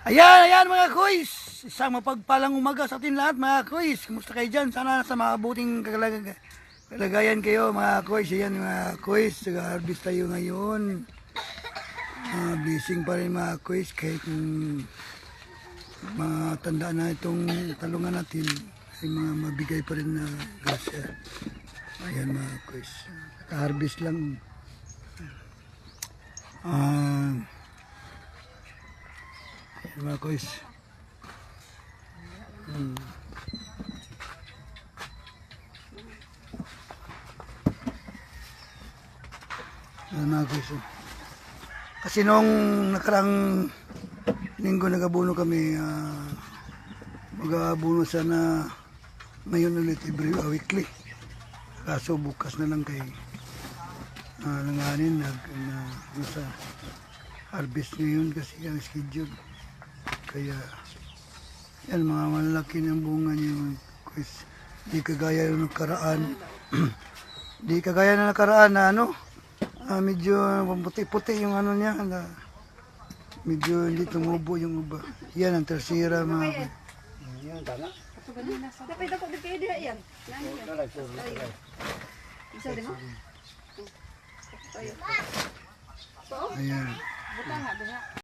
Ayan mga kuys. Isang mapagpalang umaga sa atin lahat mga kuys. Kumusta kayo dyan? Sana sa mabuting kalagayan kayo mga kuys. Ayan mga kuys. Nag-harvest tayo ngayon. Blessing pa rin mga kuys. Kahit matanda na itong talungan natin, ay mga mabigay pa rin na grasya. Ayan mga kuys. Nag-harvest lang. Ayan mga kuys. Ayan mga kuys. Kasi nung nakarang linggo nag-abuno kami, mag-aabuno sana ngayon ulit weekly. Kaso bukas na lang kay langanin nasa harvest ngayon kasi ang schedule. Kaya yan mga malaki ng bunga niya. Di kagaya ng nakaraan. Di kagaya na nakaraan na medyo puti-puti yung niya. Medyo hindi tumubo yung uba. Yan ang tersira mga. Yan tama. Dapat ako di kayo diha yan. Isa din mo? Ayan. Buta nga diha.